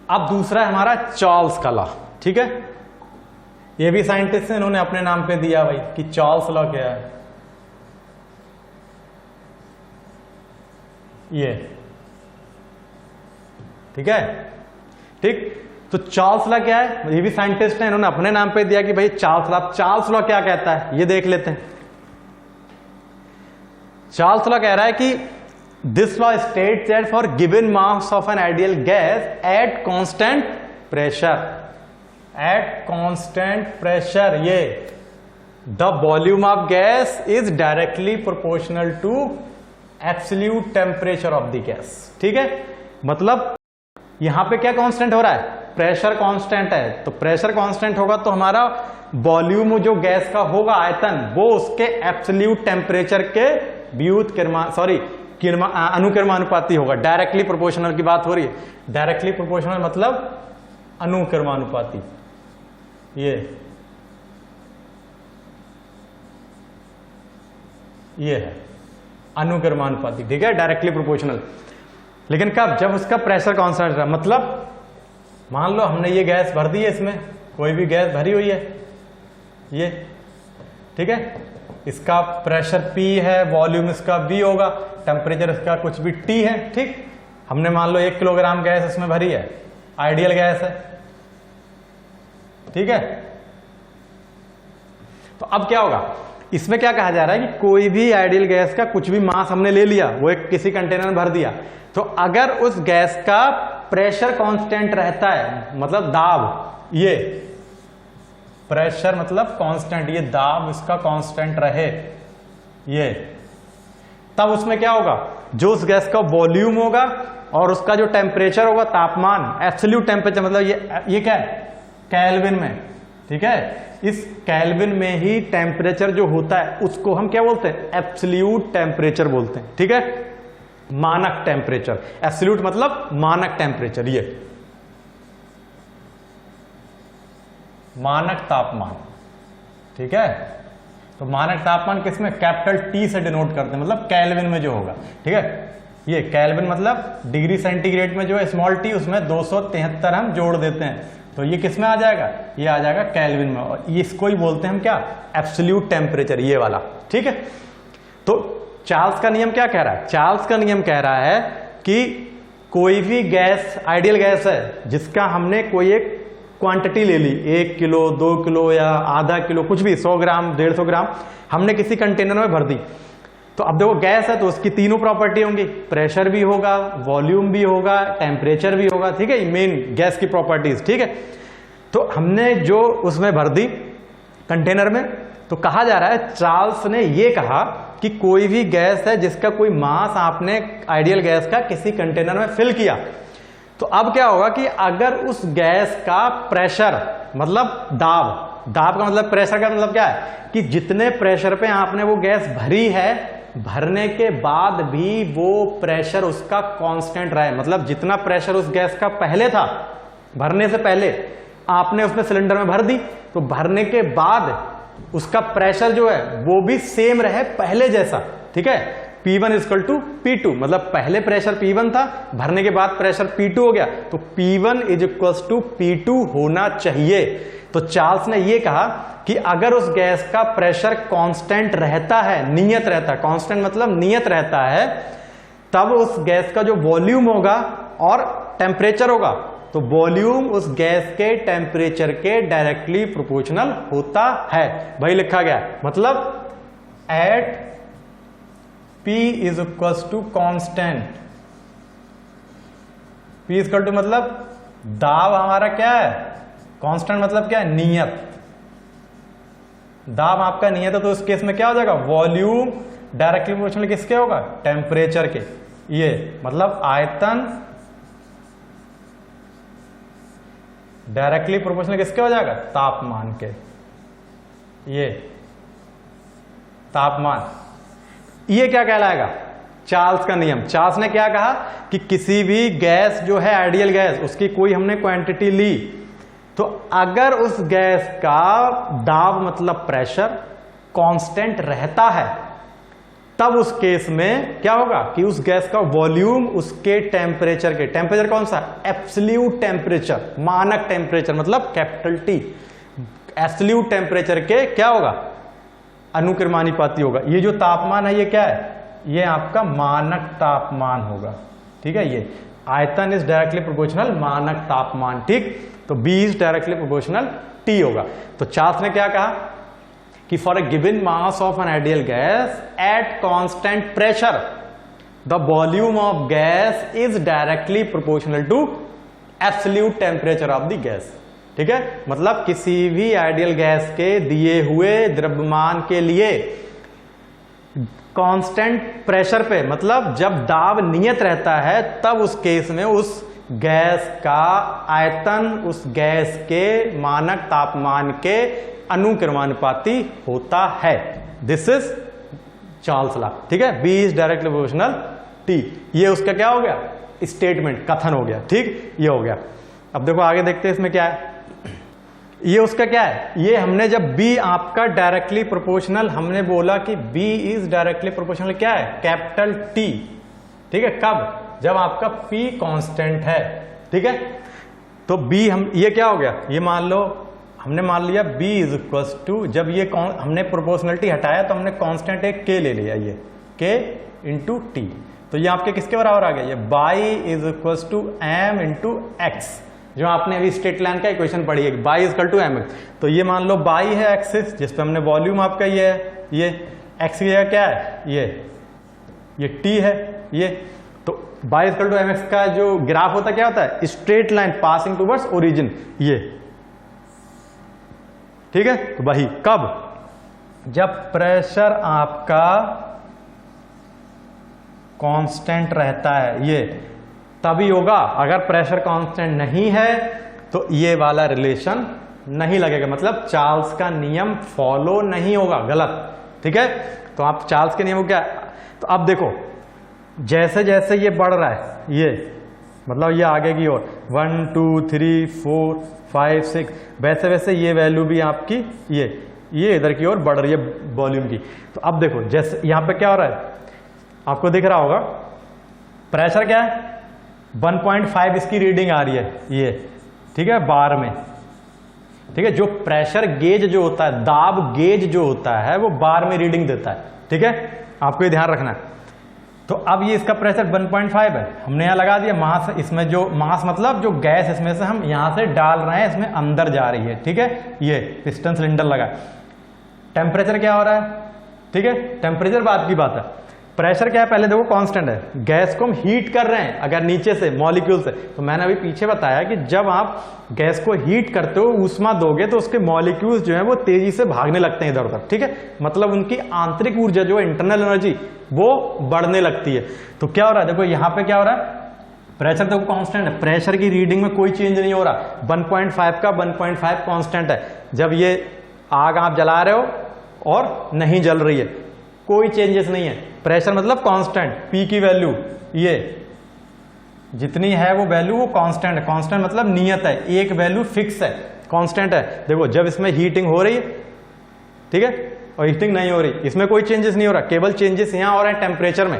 अब दूसरा है हमारा चार्ल्स का लॉ, ठीक है। ये भी साइंटिस्ट हैं, इन्होंने अपने नाम पे दिया भाई कि चार्ल्स लॉ क्या है। ये ठीक है, ठीक। तो चार्ल्स लॉ क्या है, ये भी साइंटिस्ट हैं, इन्होंने अपने नाम पे दिया कि भाई चार्ल्स लॉ। चार्ल्स लॉ क्या कहता है ये देख लेते हैं। चार्ल्स लॉ कह रहा है कि this law states that for given mass of an ideal gas at constant pressure, ये the volume of gas is directly proportional to absolute temperature of the gas, ठीक है। मतलब यहां पे क्या कांस्टेंट हो रहा है, प्रेशर कांस्टेंट है। तो प्रेशर कांस्टेंट होगा तो हमारा वॉल्यूम जो गैस का होगा, आयतन, वो उसके एब्सोल्यूट टेम्परेचर के अनुक्रमानुपाती होगा। डायरेक्टली प्रोपोर्शनल की बात हो रही है। डायरेक्टली प्रोपोर्शनल मतलब अनुक्रमानुपाती। ये है अनुक्रमानुपाती, ठीक है, डायरेक्टली प्रोपोर्शनल। लेकिन कब, जब उसका प्रेशर कांस्टेंट है। मतलब मान लो हमने ये गैस भर दी है, इसमें कोई भी गैस भरी हुई है, ये ठीक है, इसका प्रेशर P है, वॉल्यूम इसका V होगा, टेम्परेचर इसका कुछ भी T है, ठीक। हमने मान लो 1 किलोग्राम गैस इसमें भरी है, आइडियल गैस है, ठीक है। तो अब क्या होगा, इसमें क्या कहा जा रहा है कि कोई भी आइडियल गैस का कुछ भी मास हमने ले लिया, वो एक किसी कंटेनर में भर दिया, तो अगर उस गैस का प्रेशर कांस्टेंट रहता है, मतलब दाब, ये प्रेशर मतलब कांस्टेंट, ये दाब इसका कांस्टेंट रहे, ये तब उसमें क्या होगा, जो उस गैस का वॉल्यूम होगा और उसका जो टेम्परेचर होगा, तापमान, एब्सोल्यूट टेम्परेचर, मतलब ये क्या है, केल्विन में, ठीक है। इस केल्विन में ही टेम्परेचर जो होता है उसको हम क्या बोलते हैं, एब्सोल्यूट टेम्परेचर बोलते हैं, ठीक है, मानक टेम्परेचर। एब्सोल्यूट मतलब मानक टेम्परेचर, ये मानक तापमान, ठीक है। तो मानक तापमान किसमें, कैपिटल T से डिनोट करते हैं, मतलब केल्विन में जो होगा, ठीक है। ये केल्विन मतलब डिग्री सेंटीग्रेड में जो है स्मॉल t, उसमें 273 हम जोड़ देते हैं, तो ये किस में आ जाएगा, ये आ जाएगा केल्विन में, और इसको ही बोलते हैं हम क्या, एब्सोल्यूट टेम्परेचर, ये वाला, ठीक है। तो चार्ल्स का नियम क्या कह रहा है, चार्ल्स का नियम कह रहा है कि कोई भी गैस आइडियल गैस है जिसका हमने कोई एक क्वांटिटी ले ली, 1 किलो 2 किलो या आधा किलो, कुछ भी, 100 ग्राम 150 ग्राम हमने किसी कंटेनर में भर दी। तो अब देखो गैस है तो उसकी तीनों प्रॉपर्टी होंगी, प्रेशर भी होगा, वॉल्यूम भी होगा, टेम्परेचर भी होगा, ठीक है, मेन गैस की प्रॉपर्टीज, ठीक है। तो हमने जो उसमें भर दी कंटेनर में, तो कहा जा रहा है, चार्ल्स ने ये कहा कि कोई भी गैस है जिसका कोई मास आपने आइडियल गैस का किसी कंटेनर में फिल किया, तो अब क्या होगा कि अगर उस गैस का प्रेशर मतलब दाब का मतलब प्रेशर का मतलब क्या है कि जितने प्रेशर पे आपने वो गैस भरी है, भरने के बाद भी वो प्रेशर उसका कांस्टेंट रहे, मतलब जितना प्रेशर उस गैस का पहले था, भरने से पहले आपने उसमें सिलेंडर में भर दी, तो भरने के बाद उसका प्रेशर जो है वो भी सेम रहे पहले जैसा, ठीक है। P1 = P2, मतलब पहले प्रेशर P1 था, भरने के बाद प्रेशर P2 हो गया, तो P1 = P2 होना चाहिए। तो चार्ल्स ने यह कहा कि अगर उस गैस का प्रेशर कांस्टेंट रहता है, नियत रहता है, कांस्टेंट मतलब नियत रहता है, तब उस गैस का जो वॉल्यूम होगा और टेम्परेचर होगा, तो वॉल्यूम उस गैस के टेम्परेचर के डायरेक्टली प्रोपोर्शनल होता है, वही लिखा गया। मतलब एट P = कांस्टेंट, P = मतलब दाब हमारा क्या है, कांस्टेंट मतलब क्या है, नियत, दाब आपका नियत है, तो उस केस में क्या हो जाएगा, वॉल्यूम डायरेक्टली प्रोपोर्शनल किसके होगा, टेम्परेचर के, ये मतलब आयतन डायरेक्टली प्रोपोर्शनल किसके हो जाएगा, तापमान के, ये तापमान, ये क्या कहलाएगा, चार्ल्स का नियम। चार्ल्स ने क्या कहा कि किसी भी गैस जो है आइडियल गैस, उसकी कोई हमने क्वांटिटी ली, तो अगर उस गैस का दाब मतलब प्रेशर कांस्टेंट रहता है, तब उस केस में क्या होगा कि उस गैस का वॉल्यूम उसके टेम्परेचर के, टेम्परेचर कौन सा, एब्सोल्यूट टेम्परेचर, मानक टेम्परेचर मतलब कैपिटल टी, एब्सोल्यूट टेम्परेचर के क्या होगा, अनुक्रमानुपाती होगा। ये जो तापमान है ये क्या है, ये आपका मानक तापमान होगा, ठीक है। ये आयतन इज डायरेक्टली प्रोपोर्शनल मानक तापमान, ठीक। तो B is directly proportional T होगा। तो चार्ल्स ने क्या कहा कि for a given mass of an ideal gas at constant pressure the volume of gas is directly proportional to absolute temperature of the gas, ठीक है। मतलब किसी भी आइडियल गैस के दिए हुए द्रव्यमान के लिए कांस्टेंट प्रेशर पे, मतलब जब दाब नियत रहता है, तब उस केस में उस गैस का आयतन उस गैस के मानक तापमान के अनुक्रमानुपाती होता है। दिस इज चार्ल्स लॉ, ठीक है। B is directly proportional T, ये उसका क्या हो गया, स्टेटमेंट, कथन हो गया, ठीक, ये हो गया। अब देखो आगे देखते हैं इसमें क्या है। ये उसका क्या है, ये हमने जब B आपका डायरेक्टली प्रोपोर्शनल, हमने बोला कि B इज डायरेक्टली प्रोपोर्शनल क्या है, कैपिटल T, ठीक है। कब, जब आपका P कांस्टेंट है, ठीक है। तो B हम, ये क्या हो गया, ये मान लो हमने मान लिया B इज इक्वल टू, जब ये हमने प्रोपोर्शनलिटी हटाया तो हमने कांस्टेंट एक K ले लिया, ये K इंटू T, तो ये आपके किसके बराबर आ गया, ये y is equal to M into x, जो आपने अभी स्ट्रेट लाइन का इक्वेशन पढ़ी है, y is equal to m x. तो ये मान लो बाई है एक्सिस जिसपे हमने वॉल्यूम आपका ये है, ये एक्स की जगह क्या है, ये टी है, ये तो y is equal to m x का जो ग्राफ होता है क्या होता है, straight line passing towards origin, ये, ठीक है। तो वही कब, जब प्रेशर आपका कांस्टेंट रहता है, ये तभी होगा। अगर प्रेशर कांस्टेंट नहीं है तो ये वाला रिलेशन नहीं लगेगा, मतलब चार्ल्स का नियम फॉलो नहीं होगा, गलत, ठीक है। तो आप चार्ल्स के नियम को क्या, तो अब देखो जैसे जैसे ये बढ़ रहा है, ये मतलब ये आगे की ओर 1 2 3 4 5 6, वैसे वैसे ये वैल्यू भी आपकी ये इधर की ओर बढ़ रही है वॉल्यूम की। तो अब देखो जैसे यहां पे क्या हो रहा है, आपको दिख रहा होगा प्रेशर क्या है 1.5 इसकी रीडिंग आ रही है, ये, ठीक है, बार में, ठीक है। जो प्रेशर गेज जो होता है, दाब गेज जो होता है, वो बार में रीडिंग देता है, ठीक है, आपको ये ध्यान रखना है। तो अब ये इसका प्रेशर 1.5 है, हमने यहां लगा दिया मास, इसमें जो मास मतलब जो गैस इसमें से हम यहां से डाल रहे हैं, इसमें अंदर जा रही है, ठीक है, ये पिस्टन सिलेंडर लगा। टेम्परेचर क्या हो रहा है, ठीक है, टेम्परेचर बाद की बात है, प्रेशर क्या है पहले देखो कांस्टेंट है, गैस को हम हीट कर रहे हैं अगर नीचे से मॉलिक्यूल से, तो मैंने अभी पीछे बताया कि जब आप गैस को हीट करते हो, ऊष्मा दोगे तो उसके मॉलिक्यूल्स जो है वो तेजी से भागने लगते हैं इधर उधर, ठीक है, मतलब उनकी आंतरिक ऊर्जा जो है इंटरनल एनर्जी वो बढ़ने लगती है। तो क्या हो रहा है, देखो यहाँ पे क्या हो रहा है, प्रेशर देखो कांस्टेंट है, प्रेशर की रीडिंग में कोई चेंज नहीं हो रहा, 1.5 का 1.5 कांस्टेंट है। जब ये आग आप जला रहे हो और नहीं जल रही है, कोई चेंजेस नहीं है, प्रेशर मतलब कांस्टेंट, पी की वैल्यू ये जितनी है वो वैल्यू वो कांस्टेंट है, कांस्टेंट मतलब नियत है, एक वैल्यू फिक्स है, कांस्टेंट है। देखो जब इसमें हीटिंग हो रही है, ठीक है, और हीटिंग नहीं हो रही, इसमें कोई चेंजेस नहीं हो रहा, केवल चेंजेस यहाँ हो रहे हैं टेम्परेचर में।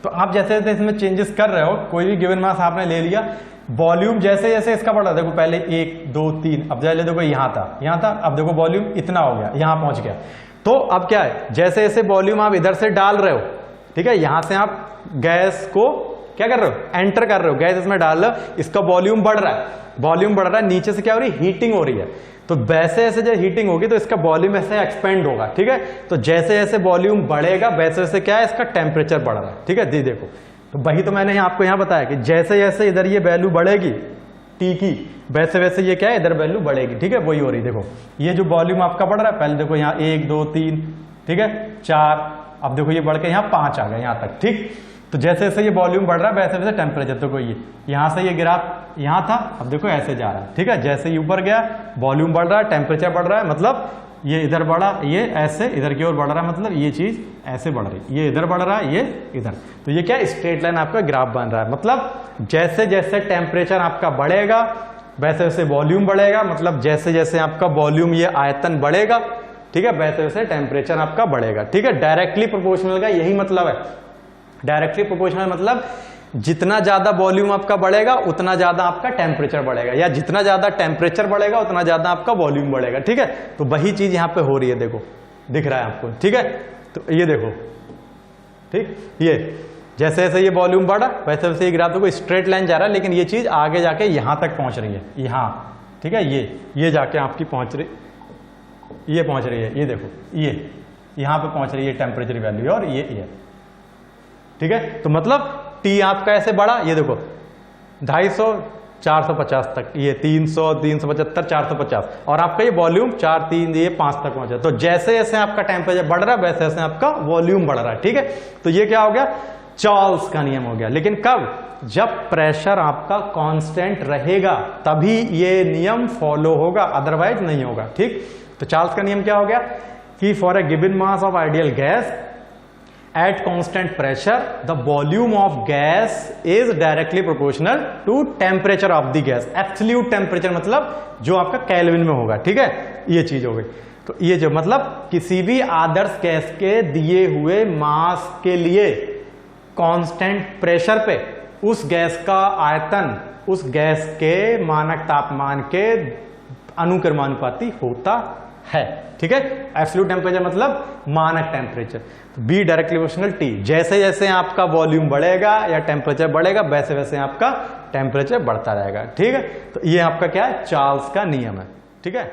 तो आप जैसे जैसे इसमें चेंजेस कर रहे हो, कोई भी गिवन मास आपने ले लिया, वॉल्यूम जैसे जैसे इसका बढ़ा, देखो पहले 1 2 3, अब जैसे देखो यहाँ था, अब देखो वॉल्यूम इतना हो गया, यहाँ पहुंच गया। तो अब क्या है, जैसे जैसे वॉल्यूम आप इधर से डाल रहे हो, ठीक है, यहां से आप गैस को क्या कर रहे हो, एंटर कर रहे हो, गैस इसमें डाल रहे हो, इसका वॉल्यूम बढ़ रहा है, वॉल्यूम बढ़ रहा है, नीचे से क्या हो रही है, हीटिंग हो रही है। तो वैसे जैसे जब हीटिंग होगी तो इसका वॉल्यूम ऐसे एक्सपेंड होगा, ठीक है। तो जैसे जैसे वॉल्यूम बढ़ेगा वैसे वैसे क्या है, इसका टेम्परेचर बढ़ रहा है, ठीक है। देखो तो वही तो मैंने आपको यहाँ बताया कि जैसे जैसे इधर ये वैल्यू बढ़ेगी टी की, वैसे वैसे ये क्या है, इधर वैल्यू बढ़ेगी, ठीक है, वही हो रही। देखो ये जो वॉल्यूम आपका बढ़ रहा है, पहले देखो यहाँ 1 2 3, ठीक है, 4, अब देखो ये बढ़ के यहाँ 5 आ गया यहाँ तक, ठीक। तो जैसे जैसे ये वॉल्यूम बढ़ रहा है वैसे वैसे टेम्परेचर, देखो ये यहाँ से ये ग्राफ यहाँ था, अब देखो ऐसे जा रहा है, ठीक है, जैसे ही ऊपर गया वॉल्यूम बढ़ रहा है, टेम्परेचर बढ़ रहा है, मतलब ये इधर बढ़ा, ये ऐसे इधर की ओर बढ़ रहा है, मतलब ये चीज ऐसे बढ़ रही है, ये इधर बढ़ रहा है, ये इधर। तो ये क्या स्ट्रेट लाइन आपका ग्राफ बन रहा है, मतलब जैसे जैसे टेम्परेचर आपका बढ़ेगा वैसे वैसे वॉल्यूम बढ़ेगा, मतलब जैसे जैसे आपका वॉल्यूम ये आयतन बढ़ेगा, ठीक है, वैसे वैसे टेम्परेचर आपका बढ़ेगा। ठीक है, डायरेक्टली प्रोपोर्शनल का यही मतलब है। डायरेक्टली प्रोपोर्शनल मतलब जितना ज्यादा वॉल्यूम आपका बढ़ेगा उतना ज्यादा आपका टेम्परेचर बढ़ेगा, या जितना ज्यादा टेम्परेचर बढ़ेगा उतना ज्यादा आपका वॉल्यूम बढ़ेगा। ठीक है, तो वही चीज यहां पे हो रही है, देखो दिख रहा है आपको। ठीक है, तो ये देखो, ठीक, ये जैसे जैसे ये वॉल्यूम बढ़ा वैसे वैसे ये ग्राफ देखो स्ट्रेट लाइन जा रहा है, लेकिन ये चीज आगे जाके यहां तक पहुंच रही है, यहां। ठीक है, ये जाके आपकी पहुंच रही, ये पहुंच रही है, ये देखो ये यहां पे पहुंच रही है टेम्परेचर वैल्यू, और ये। ठीक है, तो मतलब टी आपका ऐसे बढ़ा, ये देखो 250 450 तक, ये 300 375 450, और आपका ये वॉल्यूम 4 3 ये 5 तक पहुंचा। तो जैसे जैसे आपका टेम्परेचर बढ़ रहा है वैसे वैसे आपका वॉल्यूम बढ़ रहा है। ठीक है, तो ये क्या हो गया, चार्ल्स का नियम हो गया। लेकिन कब, जब प्रेशर आपका कांस्टेंट रहेगा तभी ये नियम फॉलो होगा, अदरवाइज नहीं होगा। ठीक, तो चार्ल्स का नियम क्या हो गया कि for a given mass of ideal gas at constant pressure the volume of gas is directly proportional to temperature of the gas। absolute temperature मतलब जो आपका केल्विन में होगा। ठीक है, ये चीज हो गई। तो ये जो मतलब किसी भी आदर्श गैस के दिए हुए मास के लिए कांस्टेंट प्रेशर पे उस गैस का आयतन उस गैस के मानक तापमान के अनुक्रमानुपाती होता है। ठीक है, एब्सोल्यूट टेम्परेचर मतलब मानक temperature. Be directly proportional T, जैसे जैसे आपका वॉल्यूम बढ़ेगा या टेम्परेचर बढ़ेगा वैसे वैसे आपका टेम्परेचर बढ़ता रहेगा। ठीक है, तो ये आपका क्या है, चार्ल्स का नियम है। ठीक है।